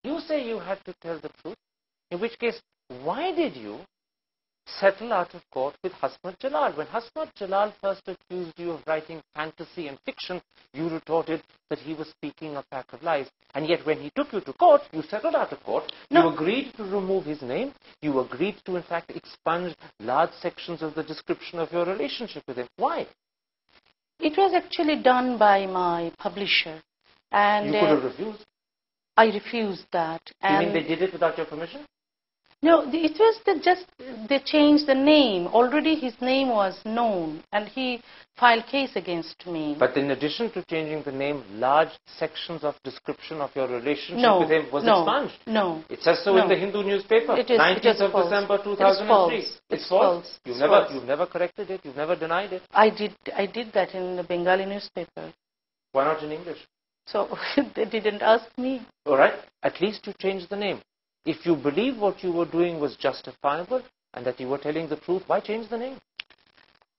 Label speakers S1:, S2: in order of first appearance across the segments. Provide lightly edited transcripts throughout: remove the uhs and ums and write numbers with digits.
S1: You say you had to tell the truth. In which case, why did you settle out of court with Hasmat Jalal? When Hasmat Jalal first accused you of writing fantasy and fiction, you retorted that he was speaking a pack of lies. And yet when he took you to court, you settled out of court. No. You agreed to remove his name. You agreed to, in fact, expunge large sections of the description of your relationship with him. Why?
S2: It was actually done by my publisher. And
S1: you could have refused.
S2: I refused that.
S1: You mean they did it without your permission?
S2: No, it was they changed the name. Already his name was known, and he filed case against me.
S1: But in addition to changing the name, large sections of description of your relationship with him was expunged.
S2: No.
S1: It says so in the Hindu newspaper. 19th of December 2003.
S2: It's false.
S1: You've never corrected it. You've never denied it.
S2: I did that in the Bengali newspaper.
S1: Why not in English?
S2: So they didn't ask me.
S1: All right. At least you changed the name. If you believe what you were doing was justifiable and that you were telling the truth, why change the name?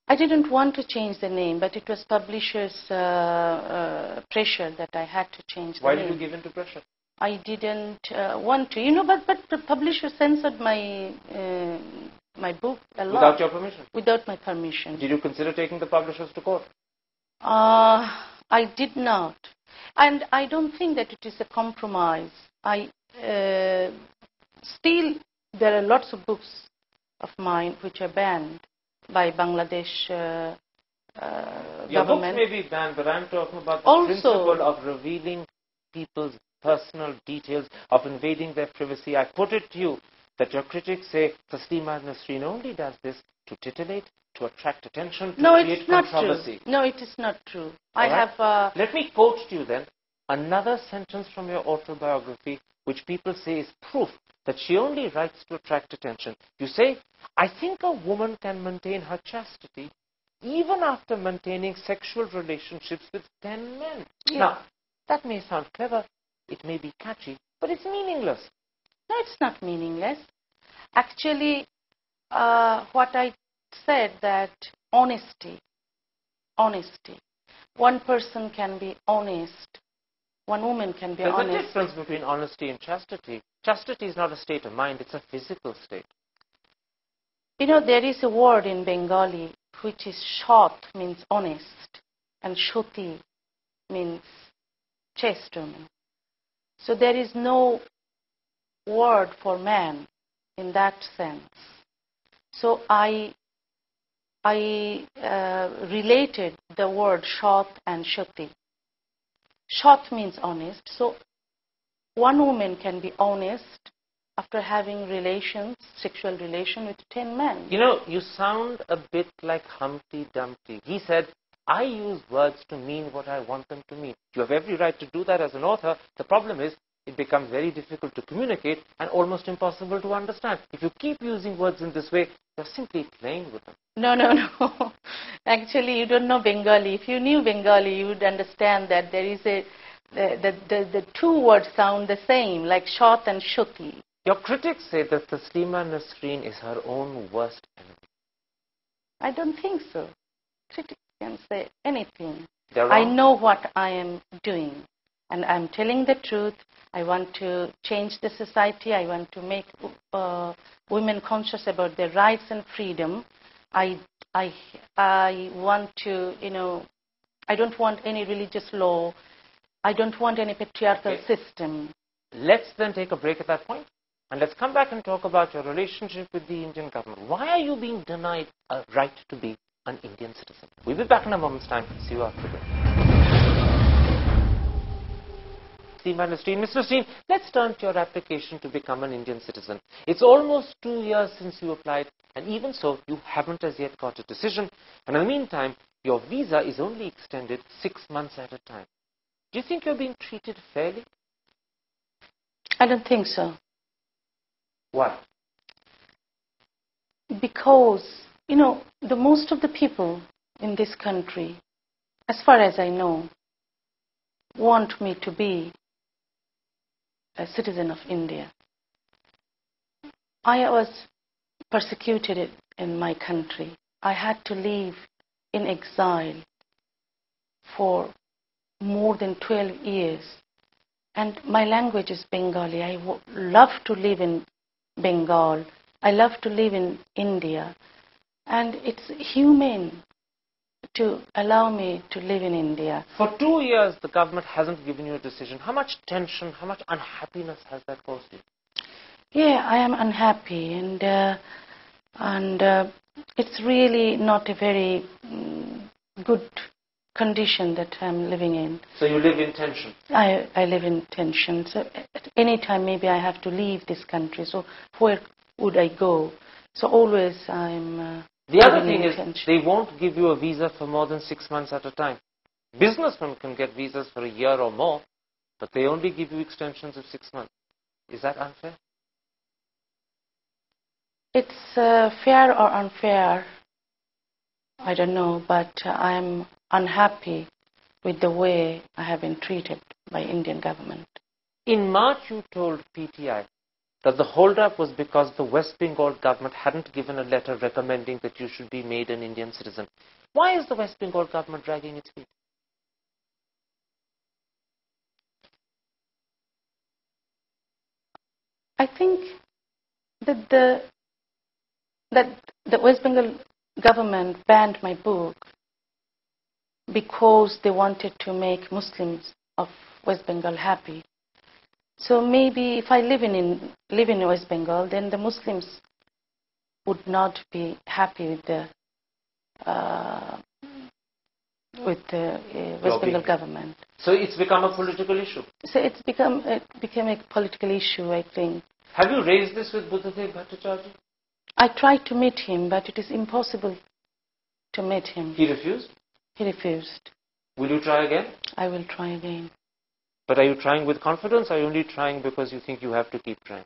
S2: I didn't want to change the name, but it was publisher's pressure that I had to change the name.
S1: Why did you give in to pressure?
S2: I didn't want to. But the publisher censored my book a lot.
S1: Without your permission?
S2: Without my permission.
S1: Did you consider taking the publishers to court?
S2: I did not. And I don't think that it is a compromise. Still, there are lots of books of mine which are banned by Bangladesh government.
S1: Your books may be banned, but I'm talking about the principle of revealing people's personal details, of invading their privacy. I put it to you that your critics say Taslima Nasrin only does this to titillate, to attract attention, to create controversy.
S2: No, it is not true.
S1: Let me quote to you then another sentence from your autobiography, which people say is proof that she only writes to attract attention. You say, I think a woman can maintain her chastity even after maintaining sexual relationships with 10 men. Yeah. Now, that may sound clever, it may be catchy, but it's meaningless.
S2: No, it's not meaningless. Actually, what I said that honesty. One person can be honest. One woman can be honest.
S1: There's a difference between honesty and chastity. Chastity is not a state of mind, it's a physical state.
S2: There is a word in Bengali which is shat, means honest, and shoti means chaste woman. So there is no word for man in that sense. So I related the word shat and shoti. Shat means honest. So one woman can be honest after having sexual relation with 10 men.
S1: You sound a bit like Humpty Dumpty. He said, I use words to mean what I want them to mean. You have every right to do that as an author. The problem is, it becomes very difficult to communicate and almost impossible to understand. If you keep using words in this way, you're simply playing with them.
S2: No. Actually, you don't know Bengali. If you knew Bengali, you would understand that there is the two words sound the same, like shat and shoti.
S1: Your critics say that Taslima Nasrin is her own worst enemy.
S2: I don't think so. Critics can say anything.
S1: I
S2: know what I am doing. And I'm telling the truth. I want to change the society. I want to make women conscious about their rights and freedom. I want to, I don't want any religious law. I don't want any patriarchal system.
S1: Let's then take a break at that point. And let's come back and talk about your relationship with the Indian government. Why are you being denied a right to be an Indian citizen? We'll be back in a moment's time. See you after the break. Ms. Nasrin, let's turn to your application to become an Indian citizen. It's almost 2 years since you applied, and even so, you haven't as yet got a decision. And in the meantime, your visa is only extended 6 months at a time. Do you think you're being treated fairly?
S2: I don't think so.
S1: Why?
S2: Because, the most of the people in this country, as far as I know, want me to be a citizen of India. I was persecuted in my country. I had to live in exile for more than 12 years. And my language is Bengali. I love to live in Bengal. I love to live in India. And it's humane to allow me to live in India.
S1: For 2 years, the government hasn't given you a decision. How much tension, how much unhappiness has that caused you?
S2: Yeah, I am unhappy, and it's really not a very good condition that I'm living in.
S1: So you live in tension?
S2: I live in tension. So at any time, maybe I have to leave this country. So where would I go? So always I'm
S1: The other
S2: living
S1: thing
S2: in
S1: is,
S2: tension.
S1: they won't give you a visa for more than 6 months at a time. Businessmen can get visas for a year or more, but they only give you extensions of 6 months. Is that unfair?
S2: It's fair or unfair, I don't know, but I'm unhappy with the way I have been treated by Indian government.
S1: In March, you told PTI that the hold-up was because the West Bengal government hadn't given a letter recommending that you should be made an Indian citizen. Why is the West Bengal government dragging its feet?
S2: I think that the West Bengal government banned my book because they wanted to make Muslims of West Bengal happy. So maybe if I live in West Bengal, then the Muslims would not be happy with the West Bengal government.
S1: So it's become a political issue.
S2: So it became a political issue, I think.
S1: Have you raised this with Buddhadev Bhattacharya?
S2: I tried to meet him, but it is impossible to meet him.
S1: He refused?
S2: He refused.
S1: Will you try again?
S2: I will try again.
S1: But are you trying with confidence, or are you only trying because you think you have to keep trying?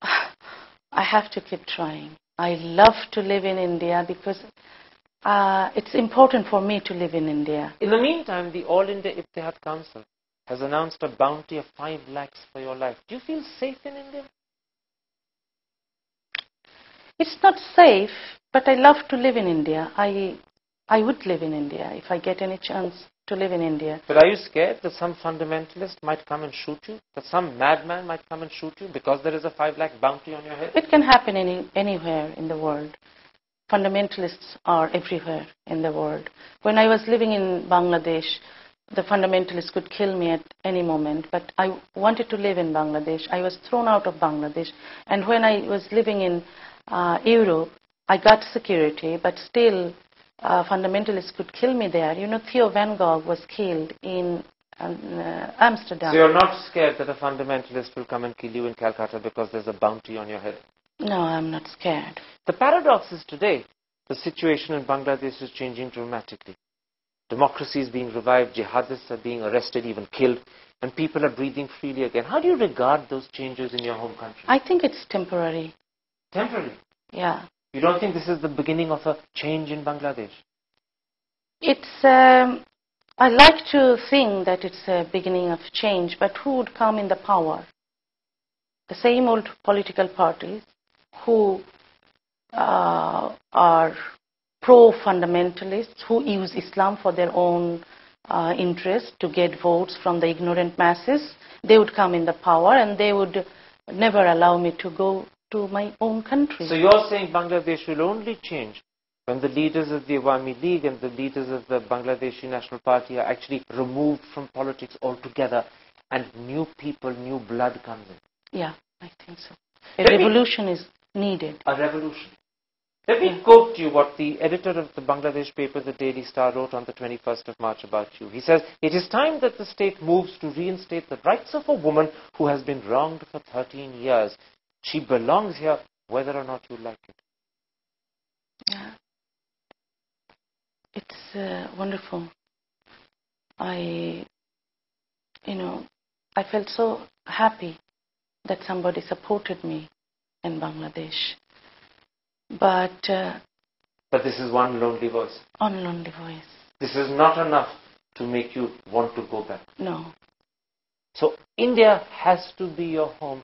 S2: I have to keep trying. I love to live in India because it's important for me to live in India.
S1: In the meantime, the All India Ibtehad Council has announced a bounty of 5 lakhs for your life. Do you feel safe in India?
S2: It's not safe, but I love to live in India. I would live in India if I get any chance to live in India.
S1: But are you scared that some fundamentalist might come and shoot you? That some madman might come and shoot you because there is a 5 lakh bounty on your head?
S2: It can happen anywhere in the world. Fundamentalists are everywhere in the world. When I was living in Bangladesh, the fundamentalists could kill me at any moment, but I wanted to live in Bangladesh. I was thrown out of Bangladesh. And when I was living in Europe, I got security, but still fundamentalists could kill me there. You know, Theo van Gogh was killed in Amsterdam.
S1: So you're not scared that a fundamentalist will come and kill you in Calcutta because there's a bounty on your head?
S2: No, I'm not scared.
S1: The paradox is today, the situation in Bangladesh is changing dramatically. Democracy is being revived, jihadists are being arrested, even killed, and people are breathing freely again. How do you regard those changes in your home country?
S2: I think it's temporary.
S1: Temporary?
S2: Yeah.
S1: You don't think this is the beginning of a change in Bangladesh?
S2: I like to think that it's a beginning of change, but who would come in the power? The same old political parties who are pro-fundamentalists, who use Islam for their own interest to get votes from the ignorant masses. They would come in the power and they would never allow me to go to my own country.
S1: So you're saying Bangladesh will only change when the leaders of the Awami League and the leaders of the Bangladeshi National Party are actually removed from politics altogether and new people, new blood comes in?
S2: Yeah, I think so. A revolution is needed.
S1: A revolution. Let me quote to you what the editor of the Bangladesh paper, the Daily Star, wrote on the 21st of March about you. He says, "It is time that the state moves to reinstate the rights of a woman who has been wronged for 13 years. She belongs here whether or not you like it."
S2: Yeah. It's wonderful. I felt so happy that somebody supported me in Bangladesh. But
S1: this is one lonely voice.
S2: On lonely voice.
S1: This is not enough to make you want to go back.
S2: No.
S1: So India has to be your home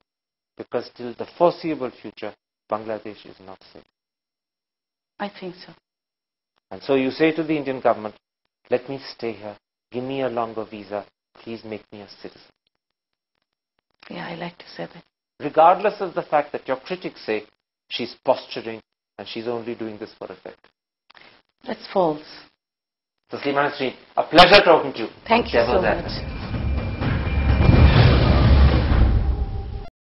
S1: because till the foreseeable future, Bangladesh is not safe.
S2: I think so.
S1: And so you say to the Indian government, let me stay here, give me a longer visa, please make me a citizen.
S2: Yeah, I like to say that.
S1: Regardless of the fact that your critics say she's posturing and she's only doing this for effect.
S2: That's false.
S1: Taslima Nasrin, a pleasure talking to you.
S2: Thank you so much.